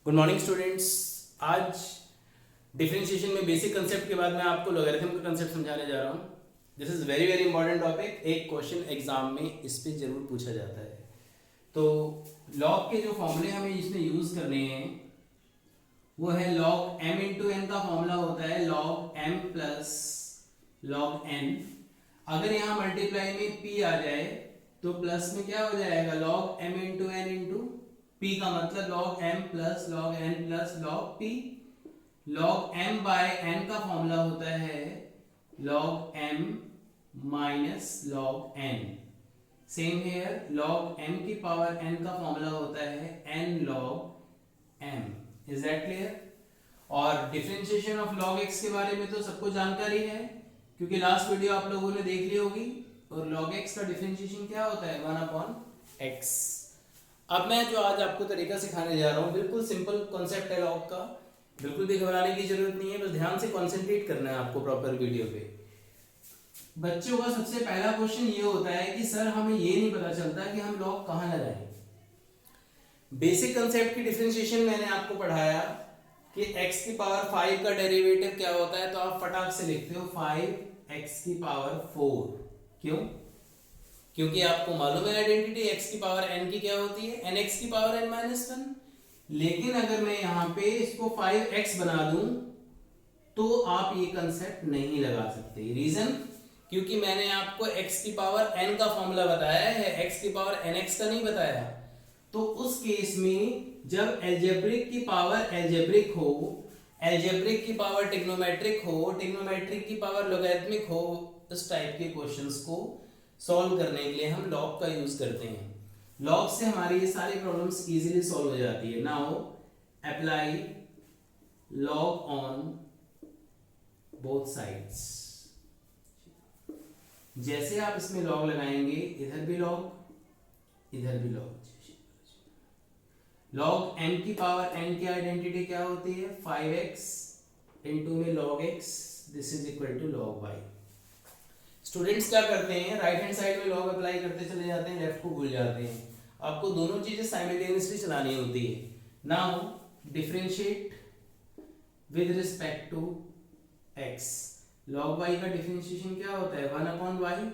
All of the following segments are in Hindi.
Good morning students. आज डिफरेंशिएशन में बेसिक कंसेप्ट के बाद मैं आपको लॉगरिथम का कंसेप्ट समझाने जा रहा हूँ। This is very very important topic. एक क्वेश्चन एग्जाम में इस पे जरूर पूछा जाता है। तो लॉग के जो फॉर्मूले हमें इसमें यूज़ करने हैं वो है लॉग m इंटू एन का फॉर्मूला होता है log m plus log n। अगर यहाँ मल्टीप्लाई में p आ जाए तो प्लस में क्या हो जाएगा log m into n into p का मतलब log m plus log n plus log p। Log m by n का फॉर्मूला होता है log m minus log n। Same here log m की पावर n का फॉर्मूला होता है n log m। Is that clear? और डिफरेंशिएशन ऑफ लॉग x के बारे में तो सबको जानकारी है क्योंकि लास्ट वीडियो आप लोगों ने देख ली होगी। और log x का डिफरेंशिएशन क्या होता है 1/x। अब मैं जो आज आपको तरीका सिखाने जा रहा हूँ बिल्कुल सिंपल कॉन्सेप्ट है लॉग का। बिल्कुल भी घबराने की जरूरत नहीं है, बस ध्यान से कॉन्सेंट्रेट करना है आपको प्रॉपर वीडियो पे। बच्चों का सबसे पहला क्वेश्चन ये होता है कि सर हमें ये नहीं पता चलता कि हम लॉग कहाँ लगाएं। बेसिक कंसेप्ट की डिफरेंशिएशन मैंने आपको पढ़ाया कि x की पावर 5 का डेरिवेटिव क्या होता है, तो आप फटाक से लिखते हो 5x की पावर 4। क्यों? क्योंकि आपको मालूम है आइडेंटिटी x की पावर n की क्या होती है, nx की पावर n माइनस 1। लेकिन अगर मैं यहाँ पे इसको 5x बना दूं तो आप ये कंसेप्ट नहीं लगा सकते। रीजन, क्योंकि मैंने आपको x की पावर n का फॉर्मूला बताया है, x की पावर nx का नहीं बताया। तो उस केस में जब एल्जेब्रिक की पावर एल्जेब्रिक हो, एल्जेब्रिक की पावर ट्रिग्नोमेट्रिक हो, ट्रिग्नोमेट्रिक की पावर लॉगरिथमिक हो, इस टाइप के क्वेश्चंस को सॉल्व करने के लिए हम लॉग का यूज करते हैं। लॉग से हमारी ये सारी प्रॉब्लम्स इजीली सॉल्व हो जाती है। Now apply log on both sides. जैसे आप इसमें लॉग लगाएंगे, इधर भी लॉग इधर भी लॉग। लॉग m की पावर n की आइडेंटिटी क्या होती है 5x इंटू में log x, this is equal to log y। Students क्या करते हैं, राइट हैंड साइड में लॉग अप्लाई करते चले जाते हैं, लेफ्ट को भूल जाते हैं। आपको दोनों चीजें साइमल्टेनियसली चलानी होती है। Now differentiate with respect to x। log y का डिफरेंशिएशन क्या होता है 1/y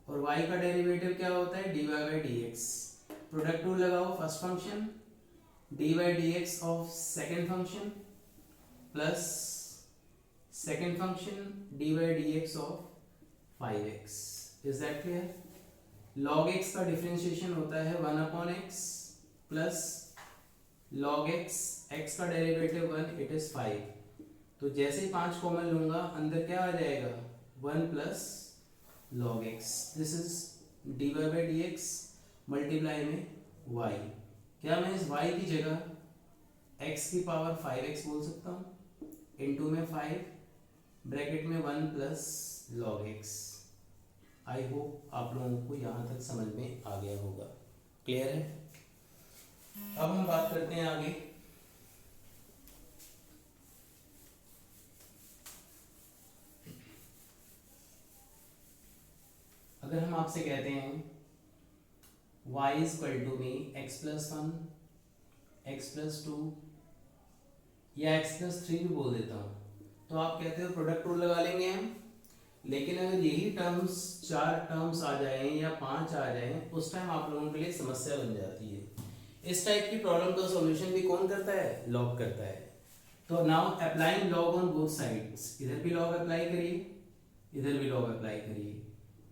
और y का डेरिवेटिव क्या होता है dy by dx। Product rule लगाओ, first function dy dx of second function plus second function dy dx of 5x। is that clear? log x का डिफरेंशिएशन होता है 1/x plus log x, x का डेरिवेटिव 1, इट इज 5। तो जैसे ही 5 कॉमन लूंगा अंदर क्या आ जाएगा 1 plus log x। This is dy by dx multiply में y। क्या मैं इस y की जगह x की पावर 5x बोल सकता हूँ, इनटू में 5 ब्रैकेट में 1 plus log x। I hope आप लोगों को यहाँ तक समझ में आ गया होगा। क्लियर है? अब हम बात करते हैं आगे। अगर हम आपसे कहते हैं y इज इक्वल टू में x प्लस 1, x प्लस 2 या x प्लस 3 भी बोल देता हूँ, तो आप कहते हो प्रोडक्ट रूल लगा लेंगे हम। लेकिन अगर यही टर्म्स 4 टर्म्स आ जाएं या 5 आ जाएं, उस टाइम आप लोगों के लिए समस्या बन जाती है। इस टाइप की प्रॉब्लम का सॉल्यूशन भी कौन करता है, लॉग करता है। तो now applying log on both sides. इधर भी लॉग अप्लाई करिए, इधर भी लॉग अप्लाई करिए।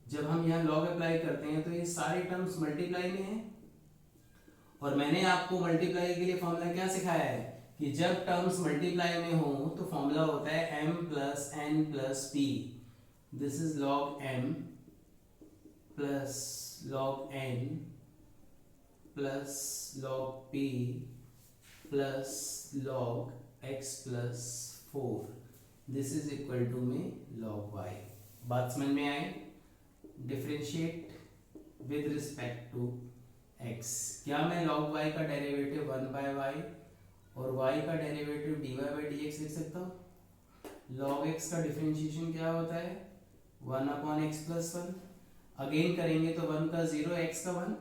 जब हम यहाँ लॉग अप्लाई करते हैं तो ये सारे टर्म्स मल्टीप्लाई में हैं। और मैंने आपको मल्टीप्लाई के लिए फॉर्मूला क्या सिखाया है कि जब टर्म्स मल्टीप्लाई में हो तो फॉर्मूला होता है m plus n plus p। This is log m plus log n plus log p plus log x plus 4। This is equal to में log y। बात समझ में आई? Differentiate with respect to x। क्या मैं log y का डेरिवेटिव 1/y और y का डेरिवेटिव dy by dx लिख सकता हूँ? log x का डिफरेंशिएशन क्या होता है 1/x प्लस 1। अगेन करेंगे तो 1 का 0, x का 1,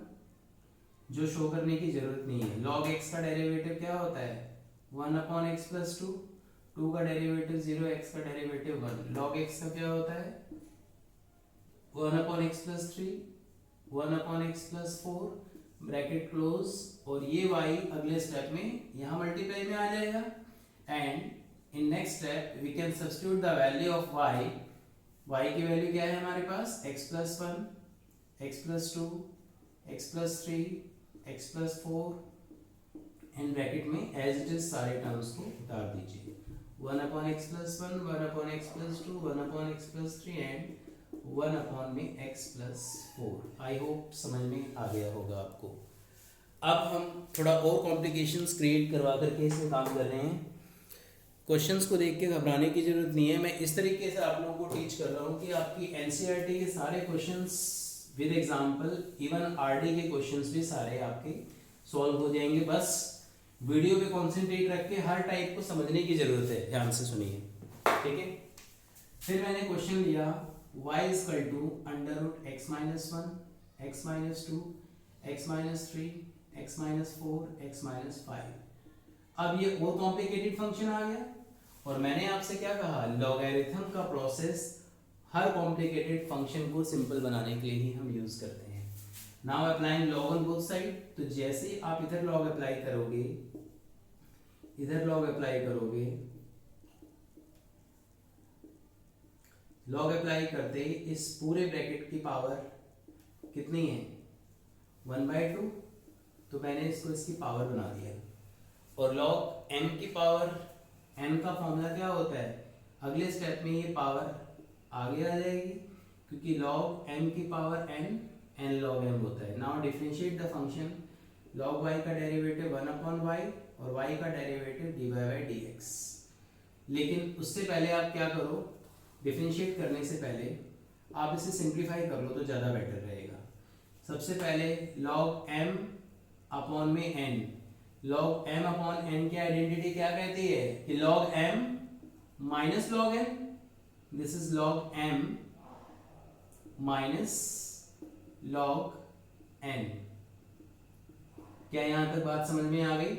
जो शो करने की जरूरत नहीं है। log x का डेरिवेटिव क्या होता है 1/x+2, 2 का डेरिवेटिव 0, x का डेरिवेटिव 1, log x का क्या होता है 1/x+3, 1/x+4 ब्रैकेट क्लोज, और ये y अगले स्टेप में यहाँ मल्टीप्लाई में आ जाएगा, and in next step we can substitute the value of y की वैल्यू क्या है हमारे पास x+1, x+2, x+3, x+4 and bracket में एज इट इज सारे टर्म्स को उतार दीजिए, 1/x+1, 1/x+2, 1/x+3 and 1/x+4। I hope समझ में आ गया होगा आपको। अब हम थोड़ा और कॉम्प्लिकेशंस क्रिएट करवा करके इसमें काम कर रहे हैं। क्वेश्चंस को देख के घबराने की जरूरत नहीं है, मैं इस तरीके से आप लोगों को टीच कर रहा हूँ कि आपकी एनसीईआरटी के सारे questions with example, even RD के क्वेश्चंस भी सारे आपके सॉल्व हो जाएंगे। बस वीडियो पे कॉन्सेंट्रेट रख के हर टाइप को समझने की जरूरत है, ध्यान से सुनिए, ठीक है। फिर मैंने क्वेश्चन लिया y = (x-1, x-2, x-3, x-4, x-5)। अब ये और कॉम्प्लिकेटेड फंक्शन आ गया, और मैंने आपसे क्या कहा, लॉगरिथम का प्रोसेस हर कॉम्प्लिकेटेड फंक्शन को सिंपल बनाने के लिए ही हम यूज करते हैं। Now applying log on both side, तो जैसे ही आप इधर लॉग अप्लाई करोगे, इधर लॉग अप्लाई करोगे, लॉग अप्लाई करते इस पूरे ब्रैकेट की पावर कितनी है 1/2, तो मैंने इसको इसकी पावर बना दिया, और log m की पावर, n का फॉर्मूला क्या होता है, अगले स्टेप में ये पावर आगे आ जाएगी, क्योंकि log m की पावर n log m होता है। Now differentiate the function, log y का डेरिवेटिव 1/y और y का डेरिवेटिव dy/dx। लेकिन उससे पहले आप क्या करो, डिफरेंशिएट करने से पहले आप इसे सिंप्लीफाई कर लो तो ज़्यादा बेटर रहेगा। सबसे पहले log m अपॉन में n, log m upon n की आइडेंटिटी क्या कहती है कि log m minus log n, this is log m minus log n। क्या यहां तक बात समझ में आ गई?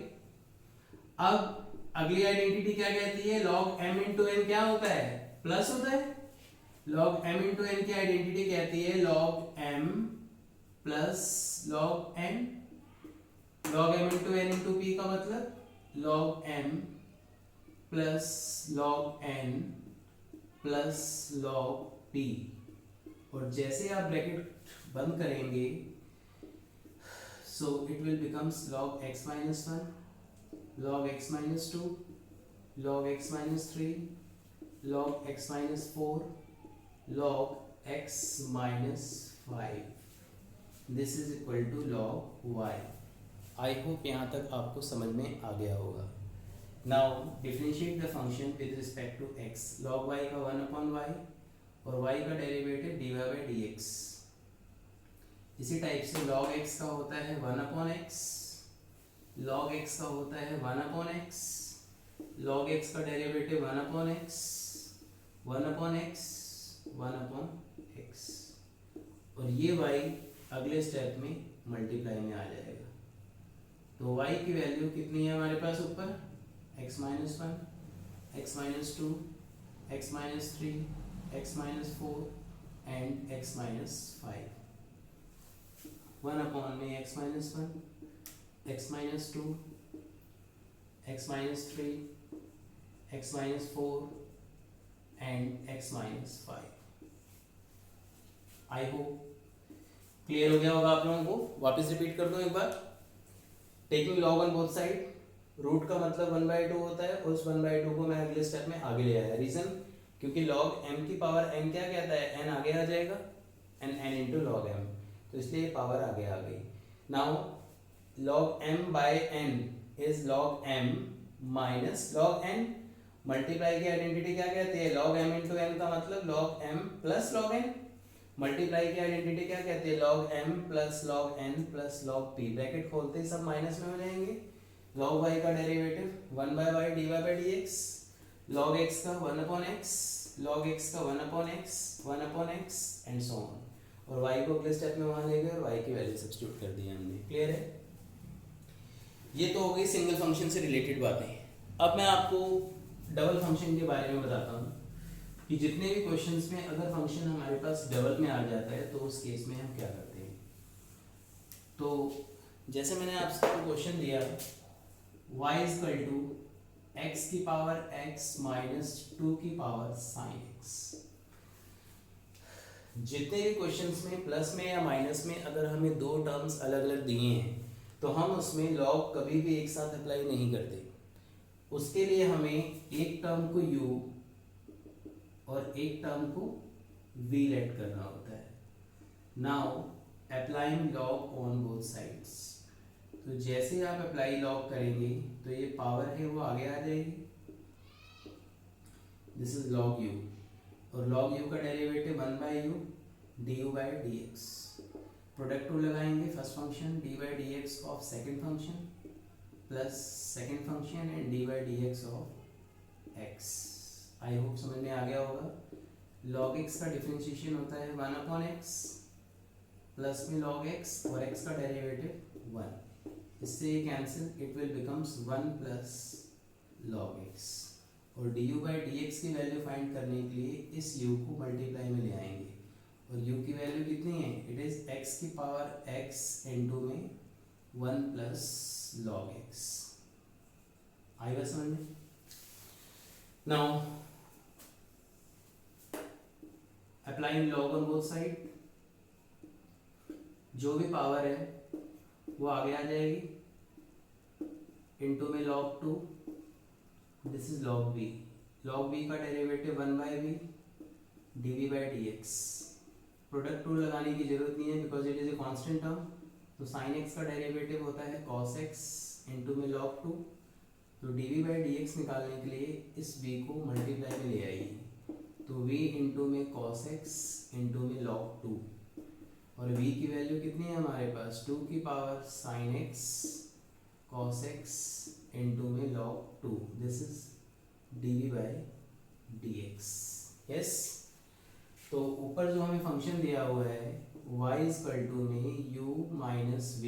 अब अगली आइडेंटिटी क्या कहती है, log m इंटू n क्या होता है, प्लस होता है। log m इंटू n की आइडेंटिटी कहती है log m plus log n। log m into n into p का मतलब log m plus log n plus log p। और जैसे आप ब्रैकेट बंद करेंगे, so it will becomes log x minus 1, log x minus 2, log x minus 3, log x minus 4, log x minus 5. This is equal to log y. I hope यहाँ तक आपको समझ में आ गया होगा। Now differentiate the function with respect to x. log y का 1/y और y का डेरिवेटिव dy/dx। इसी टाइप से log x का होता है 1/x, log x का होता है 1/x, log x का डेरिवेटिव 1/x, 1/x, 1/x, और ये y अगले स्टेप में मल्टीप्लाई में आ जाएगा। तो y की वैल्यू कितनी है हमारे पास ऊपर, x-1, x-2, x-3, x-4 and x-5। 1/में x-1, x-2, x-3, x-4 and x-5। I hope clear हो गया होगा आप लोगों को। वापस रिपीट कर दो एक बार। Taking log on both side, root का मतलब 1/2 होता है, उस 1/2 को मैं अगले स्टेप में आगे ले आया। रीजन, क्योंकि log m की पावर n क्या कहता है, n आगे आ जाएगा, n इंटू log m, तो इसलिए पावर आगे आ गई। Now log m by n is log m minus log n। Multiply की आइडेंटिटी क्या कहती है, log m इंटू n का मतलब log m plus log n। Multiply की आइडेंटिटी क्या कहती है, log m plus log n plus log p। Bracket खोलते ही सब माइनस में हो जाएंगे। log y का derivative 1/y dy/dx, log x का 1/x, log x का 1/x, 1/x and so on. और y को अगले स्टेप में वहां ले गए और y की वैल्यू सब्स्टिट्यूट कर दी हमने। क्लियर है? ये तो हो गई सिंगल फंक्शन से रिलेटेड बातें। अब मैं आपको डबल फंक्शन के बारे में बताता हूँ कि जितने भी क्वेश्चंस में अगर फंक्शन हमारे पास डबल में आ जाता है तो उस केस में हम क्या करते हैं। तो जैसे मैंने आपसे क्वेश्चन दिया y इक्वल टू एक्स की पावर x माइनस 2 की पावर साइन x। जितने भी क्वेश्चंस में प्लस में या माइनस में अगर हमें दो टर्म्स अलग अलग दिए हैं तो हम उसमें लॉग कभी भी एक साथ अप्लाई नहीं करते। उसके लिए हमें एक टर्म को u और एक टर्म को v लेट करना होता है। Now applying log on both sides. तो जैसे आप अप्लाई लॉग करेंगे तो ये पावर है वो आगे आ जाएगी, दिस इज लॉग u, और लॉग u का डेरिवेटिव 1/u du/dx। प्रोडक्ट टू लगाएंगे first function d/dx of second function plus second function and d/dx of x। I hope समझ में आ गया होगा। log x का डिफरेंशिएशन होता है 1/x प्लस में log x और x का डेरिवेटिव 1, इससे ये cancel, it will becomes 1 plus log x। और du/dx की वैल्यू फाइंड करने के लिए इस u को मल्टीप्लाई में ले आएंगे और u की वैल्यू कितनी है, इट इज x की पावर x इनटू में 1 प्लस log x। आएगा समझ में। Now applying log on both side, जो भी पावर है वो आगे आ जाएगी इनटू में log 2, this is log v। log v का डेरिवेटिव 1/v dv/dx। प्रोडक्ट टू लगाने की जरूरत नहीं है because it is a constant term. तो sin x का डेरिवेटिव होता है cos x इनटू में log 2। तो dv/dx निकालने के लिए इस v को मल्टीप्लाई में ले आइए, तो v इंटू में cos x इंटू में log 2, और v की वैल्यू कितनी है हमारे पास 2 की power sin x cos x into में log 2, this is dv/dx। Yes, तो ऊपर जो हमें फंक्शन दिया हुआ है y इक्वल टू में u minus v।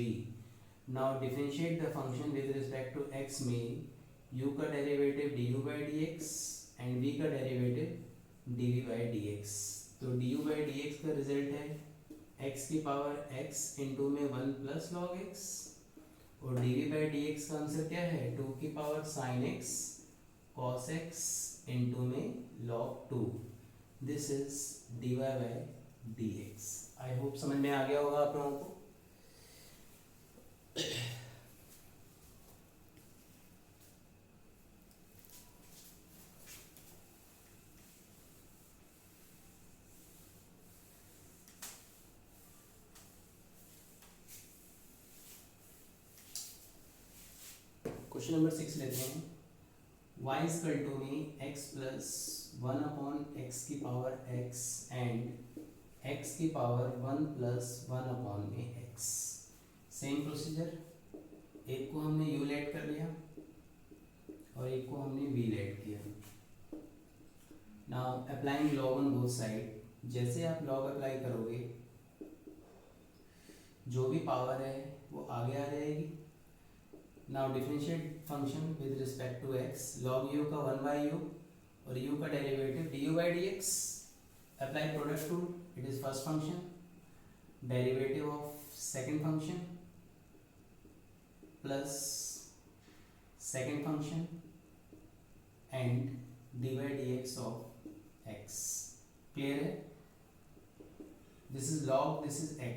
Now differentiate the function with respect to x में u का डेरिवेटिव du/dx एंड v का डेरिवेटिव dv/dx। तो du/dx का रिजल्ट है x की पावर x इंटू में 1 प्लस log x, और dv/dx का आंसर क्या है 2 की power sin x cos x into में log 2, this is dy/dx। I hope समझ में आ गया होगा आप लोगों को। क्वेश्चन नंबर 6 लेते हैं। y इक्वल टू में x प्लस 1/x की पावर x एंड x की power 1 plus 1/x। Same procedure, एक को हमने u लेट कर लिया और एक को हमने v लेट किया। Now applying log on both side, जैसे आप लॉग अप्लाई करोगे जो भी पावर है वो आगे आ जाएगी। Now differentiate function with respect to x, log u का 1/u और u का derivative du/dx। Apply product rule, it is first function derivative of second function plus second function and dy/dx of x। Clear है। This is log, this is x।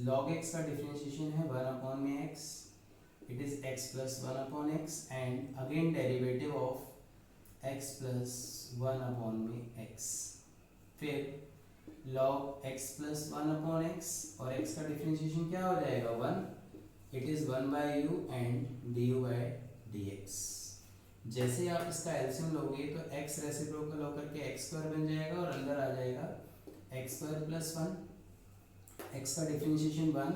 log x का डिफरेंशिएशन है 1/x, it is x plus 1/x and again derivative of x plus 1/x। फिर log x plus 1/x और x का डिफरेंशिएशन क्या हो जाएगा 1, it is 1/u and du/dx। जैसे आप इसका एलसीएम लोगे तो x रेसिप्रोकल होकर के x² बन जाएगा और अंदर आ जाएगा x² plus 1, x का डिफरेंशिएशन 1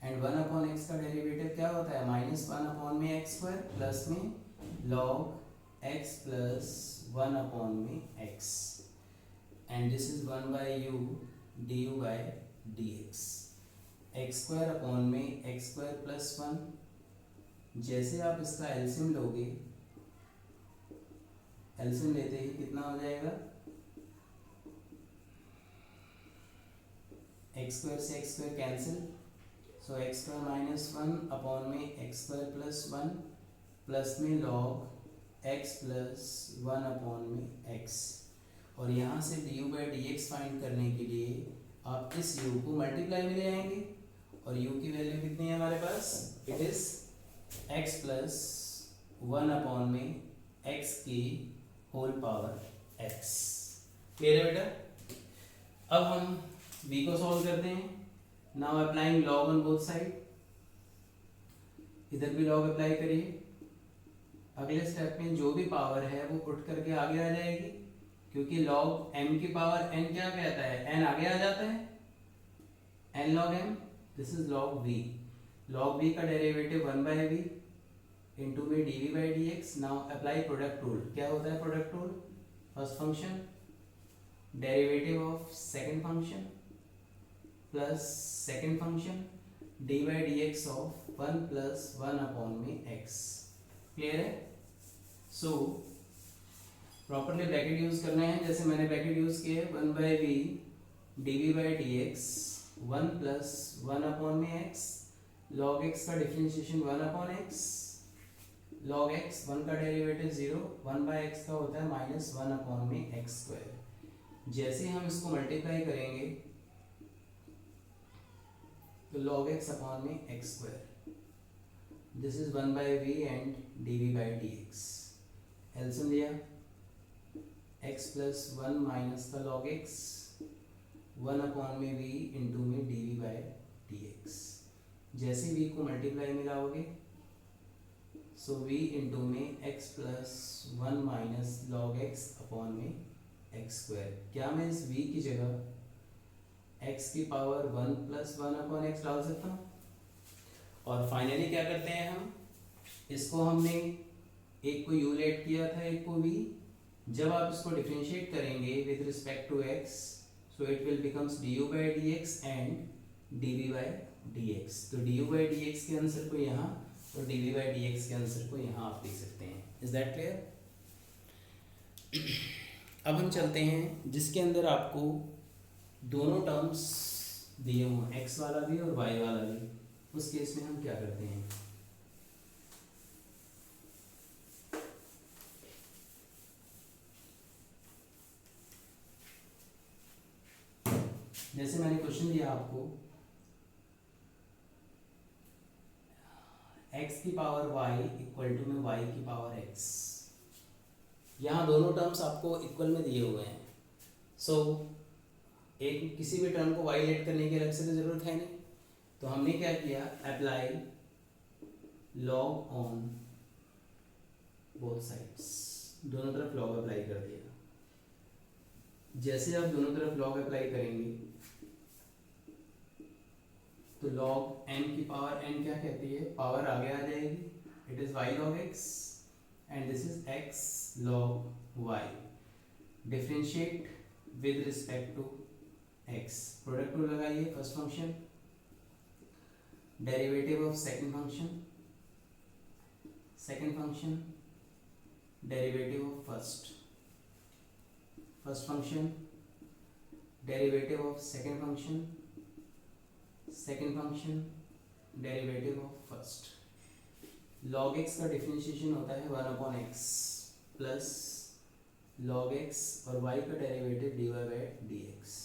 एंड 1/x का डेरिवेटिव क्या होता है -1/x² प्लस में log x plus 1/x and this is 1/u du/dx। x² plus 1, जैसे आप इसका एलसीएम लोगे एलसीएम लेते ही कितना हो जाएगा, एक्स स्क्वायर से x square cancel, so x square minus one upon में x square plus one plus में log x plus one upon में एक्स। और यहाँ से d u by d x find करने के लिए आप इस u को मल्टीप्लाई में ले आएंगे और u की वैल्यू कितनी है हमारे पास, it is x plus one upon में x की होल पावर x। क्लियर है बेटा। अब हम v को सॉल्व करते हैं। Now applying log on both side, इधर भी लॉग अप्लाई करिए। अगले स्टेप में जो भी पावर है वो उठ करके आगे आ जाएगी, क्योंकि लॉग m की पावर n क्या कहता है, n आगे आ जाता है, n log m, this is log v। Log v का डेरिवेटिव 1 बाई वी इंटू में dv by dx। Now apply product rule. क्या होता है product rule, first function derivative of second function plus second function D by d x of one plus one upon में एक्स। क्लियर है। सो प्रॉपरली ब्रैकेट यूज करना है, जैसे मैंने ब्रैकेट यूज किया है, one by v d v by d x one plus one upon में एक्स, लॉग एक्स का differentiation one upon x, log x one का derivative zero, one by x का होता है माइनस वन अपॉन में एक्स स्क्वायर। जैसे हम इसको मल्टीप्लाई करेंगे तो log x अपॉन में x square, this is one by v and d v by d x. एल्सियम लिया x प्लस वन माइनस का log x वन अपॉन में v इंटू में d v by d x. जैसे v को मल्टीप्लाई में लाओगे सो v इंटू में x plus one minus log x upon में एक्स स्क्वायर। क्या मैं इस v की जगह x की power one plus one upon x डाल सकता हूँ। और फाइनली क्या करते हैं हम, इसको हमने एक को u लेट किया था, एक को v। जब आप इसको डिफरेंशिएट करेंगे with respect to x, so it will becomes du by d x and dv by d x. तो du बाई डी एक्स के आंसर को यहाँ और dv बाई डी एक्स के आंसर को यहाँ आप लिख सकते हैं। Is that clear. अब हम चलते हैं जिसके अंदर आपको दोनों टर्म्स दिए हों, x वाला भी और y वाला भी। उस केस में हम क्या करते हैं, जैसे मैंने क्वेश्चन दिया आपको x की पावर y इक्वल टू में y की पावर x, यहाँ दोनों टर्म्स आपको इक्वल में दिए हुए हैं। सो एक किसी भी टर्म को y लेट करने की अलग से जरूरत है नहीं, तो हमने क्या किया, apply log on both sides, दोनों तरफ लॉग अप्लाई कर दिया। जैसे आप दोनों तरफ लॉग अप्लाई करेंगे तो लॉग m की पावर n क्या कहती है, पावर आगे आ जाएगी, it is y log x and this is x log y। Differentiate with respect to x, product rule लगाइए। First function derivative of second function, second function derivative of first, first function derivative of second function, second function derivative of first. log x का डिफरेंशिएशन होता है one upon x plus log x और y का derivative dy by d x.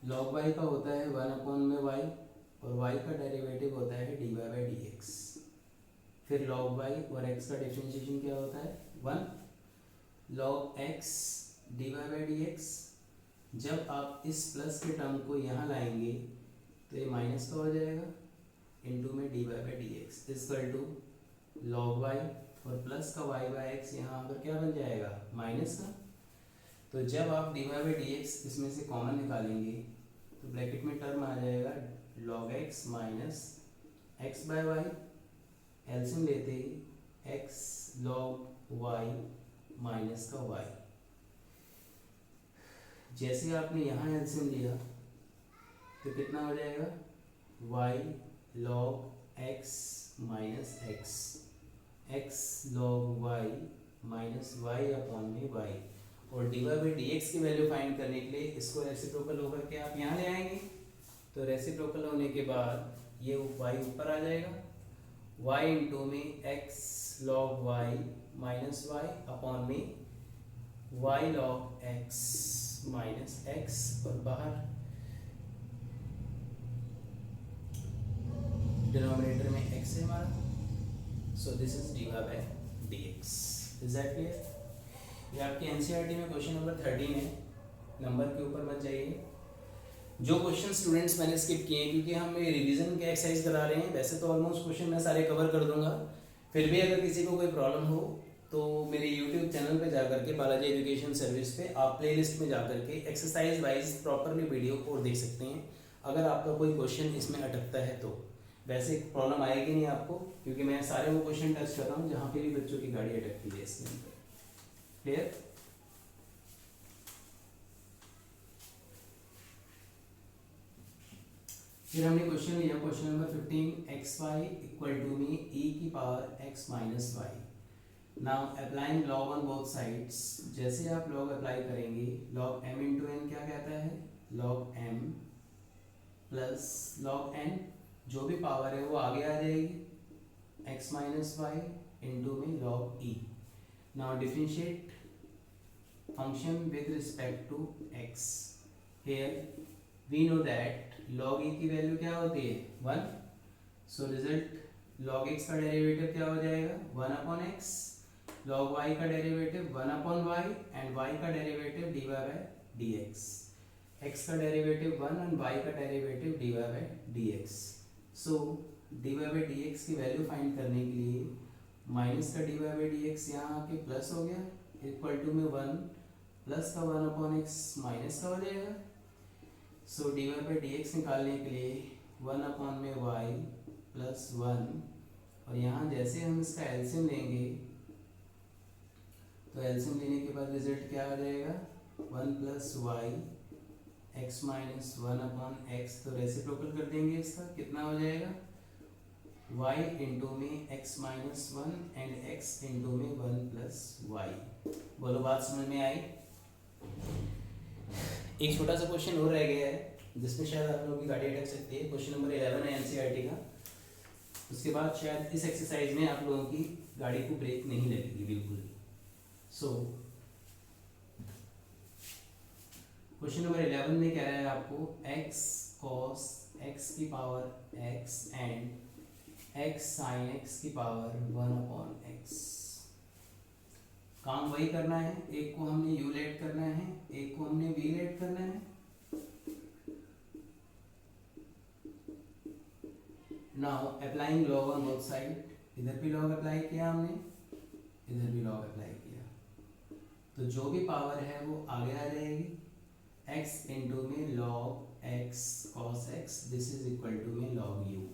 log y का होता है वन अपॉन में y और y का डेरिवेटिव होता है dy बाई डी एक्स। फिर log y और x का डिफरेंशिएशन क्या होता है, one log x dy by d x. जब आप इस प्लस के टर्म को यहाँ लाएंगे तो ये माइनस का हो जाएगा इंटू में dy by d x equal to log y और प्लस का y बाई एक्स यहाँ पर क्या बन जाएगा, माइनस का। तो जब आप dy बाई डी एक्स इसमें से कॉमन निकालेंगे तो ब्रैकेट में टर्म आ जाएगा log x minus x by y, एल्सियम लेते ही x log y माइनस का y। जैसे आपने यहाँ एल्सियम लिया तो कितना हो जाएगा, y log x minus x, x log y minus y upon में वाई, और d y by d x की वैल्यू फाइंड करने के लिए इसको रेसिप्रोकल होकर के आप यहाँ ले आएंगे। तो रेसिप्रोकल होने के बाद ये वाई ऊपर आ जाएगा, y इंटू में x log y minus y upon में y log x minus x, और बाहर डिनोमिनेटर में x है हमारा, so this is d y by d x. Is that clear? ये आपकी एनसीईआरटी में क्वेश्चन नंबर 13 है, नंबर के ऊपर मत जाइए। जो क्वेश्चन स्टूडेंट्स मैंने स्किप किए हैं क्योंकि हम रिवीजन के एक्सरसाइज करा रहे हैं, वैसे तो ऑलमोस्ट क्वेश्चन मैं सारे कवर कर दूंगा, फिर भी अगर किसी को कोई प्रॉब्लम हो तो मेरे यूट्यूब चैनल पे जाकर के बालाजी एजुकेशन सर्विस पे आप प्लेलिस्ट में जाकर के एक्सरसाइज वाइज प्रॉपरली वीडियो और देख सकते हैं। अगर आपका कोई क्वेश्चन इसमें अटकता है तो वैसे प्रॉब्लम आएगी नहीं आपको, क्योंकि मैं सारे वो क्वेश्चन टच कर रहा हूँ जहाँ पे भी बच्चों की गाड़ी अटकती है इसके अंदर। क्लियर? फिर हमने क्वेश्चन लिया question number 15, x y equal to में e की power x minus y. Now applying log on both sides, जैसे आप लॉग अप्लाई करेंगे, लॉग m इंटू एन क्या कहता है, log m plus log n, जो भी पावर है वो आगे आ जाएगी, x माइनस वाई इंटू में log e। Now differentiate function with respect to x। Here we know that log e की वैल्यू क्या होती है 1, सो रिजल्ट log x का डेरिवेटिव क्या हो जाएगा 1 अपॉन x, log y का derivative 1 upon y, and y का derivative dy by dx। x का डेरिवेटिव 1 एंड y का derivative dy by dx। So dy by dx की वैल्यू फाइंड करने के लिए माइनस का dy बाय dx यहाँ आके प्लस हो गया, इक्वल टू में 1 प्लस का 1 अपॉन x माइनस का हो जाएगा। So d y by d x निकालने के लिए 1 अपॉन में y प्लस 1, और यहाँ जैसे हम इसका एलसीएम लेंगे तो एलसीएम लेने के बाद रिजल्ट क्या आ जाएगा 1 plus y x minus 1 upon x, तो रेसिप्रोकल कर देंगे इसका, कितना हो जाएगा y इंटू में x minus 1 and x into में 1 प्लस वाई। बोलो बात समझ में आई? एक छोटा सा क्वेश्चन और रह गया है जिसमें शायद आप लोगों की गाड़ी अटक सकती है, क्वेश्चन नंबर 11 है एनसीईआरटी का। उसके बाद शायद इस एक्सरसाइज में आप लोगों की गाड़ी को ब्रेक नहीं लगेगी बिल्कुल। सो क्वेश्चन नंबर 11 में कह रहा है आपको x cos x की power x and x sin x की पावर 1 अपॉन x। काम वही करना है, एक को हमने u लेट करना है, एक को हमने v लेट करना है। Now applying log on both side, इधर भी लॉग अप्लाई किया हमने, इधर भी लॉग अप्लाई किया, तो जो भी पावर है वो आगे आ जाएगी, x इंटू में log x cos x, this is equal to में log u।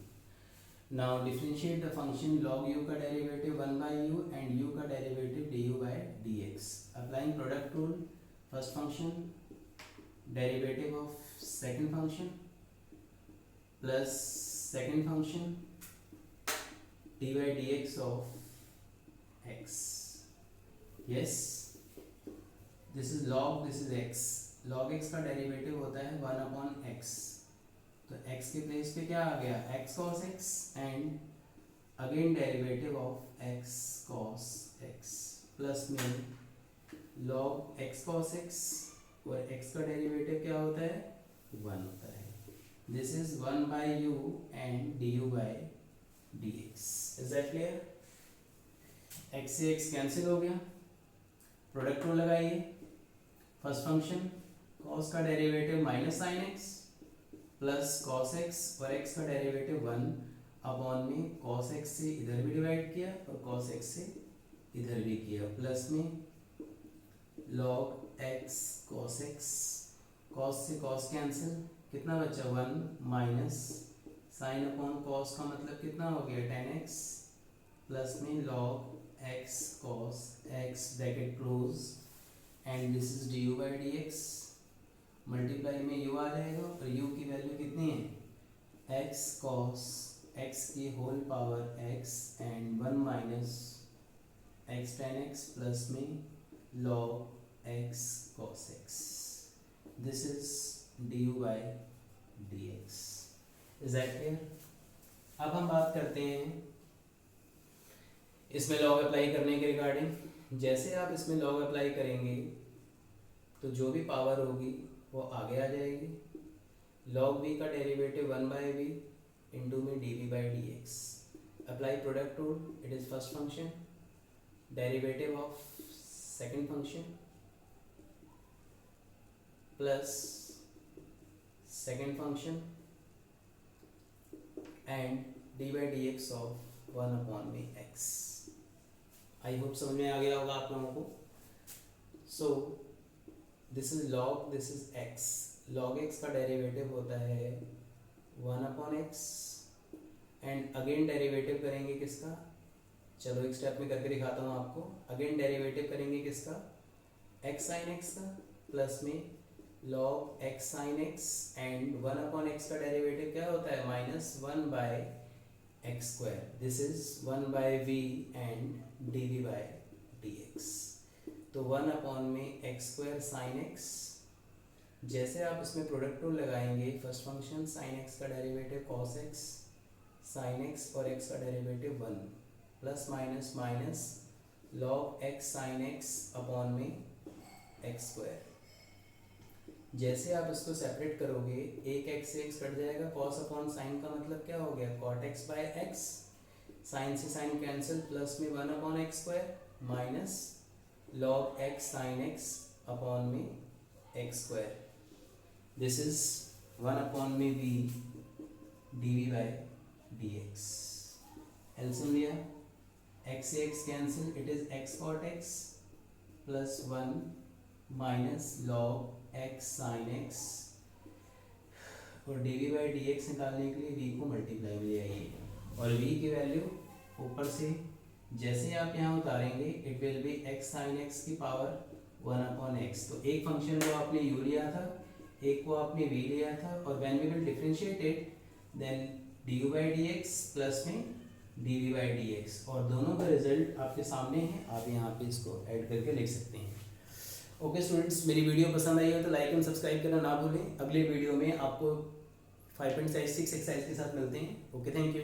Now differentiate the function log u का derivative 1 by u and u का derivative du by dx। Applying product rule, first function derivative of second function plus second function dy dx of x। yes, this is log, this is x, log x का डेरिवेटिव होता है 1 अपॉन x, तो x के प्लेस पे क्या आ गया x cos x and again derivative of x cos x plus में log x cos x, और x का डेरिवेटिव क्या होता है 1 होता है। This is 1 by u and du by dx। Is that clear? x से x कैंसिल हो गया, प्रोडक्ट रूल लगाइए, फर्स्ट फंक्शन cos का derivative minus sine x plus cos x, और x का डेरिवेटिव 1 अपॉन में cos x से इधर भी डिवाइड किया और cos x से इधर भी किया, प्लस में log x cos x, cos से cos कैंसिल, कितना बचा 1 माइनस साइन अपॉन cos का मतलब कितना हो गया tan x, प्लस में log x cos x bracket close and this is du by dx। Multiply में u आ जाएगा और u की वैल्यू कितनी है x cos x की whole power x and 1 minus x tan x plus में log x cos x, this is d u by d x. Is that clear? अब हम बात करते हैं इसमें लॉग अप्लाई करने के रिगार्डिंग। जैसे आप इसमें लॉग अप्लाई करेंगे तो जो भी पावर होगी वो आगे आ जाएगी। लॉग वी का डेरिवेटिव 1/v इंटू में d v by d x. Apply product rule, it is first function, derivative of second function plus second function and d by d x of 1 में एक्स। आई होप समझ में आ गया होगा आप लोगों को। सो this is log, this is x. Log x का डेरिवेटिव होता है 1/x एंड अगेन डेरिवेटिव करेंगे किसका, चलो एक स्टेप में करके दिखाता हूँ आपको। अगेन डेरिवेटिव करेंगे किसका, x sin x का, प्लस में log x sin x and 1/x का डेरिवेटिव क्या होता है, -1/x square. This is 1/v and dv by dx। तो 1/x स्क्वायर sin x। जैसे आप इसमें प्रोडक्ट रूल लगाएंगे, फर्स्ट फंक्शन sin x का derivative cos x, sin x और x का derivative 1 plus minus minus log x sin x upon में x स्क्वायर। जैसे आप इसको सेपरेट करोगे, एक x से x कट जाएगा, cos अपॉन साइन का मतलब क्या हो गया, cot x बाय x, साइन से साइन कैंसिल, प्लस में 1/x square minus log x sin x upon में x स्क्वायर। दिस इज 1 में v dv by dx। LCM लिया, x से x cancel, it is x cot x plus 1 minus log x sin x, और dv बाई dx निकालने के लिए v को मल्टीप्लाई में ले आइए और v की वैल्यू ऊपर से जैसे आप यहाँ उतारेंगे, it will be x sin x की पावर 1/x। तो एक फंक्शन को आपने u लिया था, एक को आपने v लिया था, और when we will differentiate it then du by dx plus में dv बाई dx, और दोनों का रिजल्ट आपके सामने है, आप यहाँ पे इसको ऐड करके लिख सकते हैं। ओके स्टूडेंट्स, मेरी वीडियो पसंद आई हो तो लाइक एंड सब्सक्राइब करना ना भूलें। अगले वीडियो में आपको 5.6 एक्सरसाइज के साथ मिलते हैं। Okay, thank you.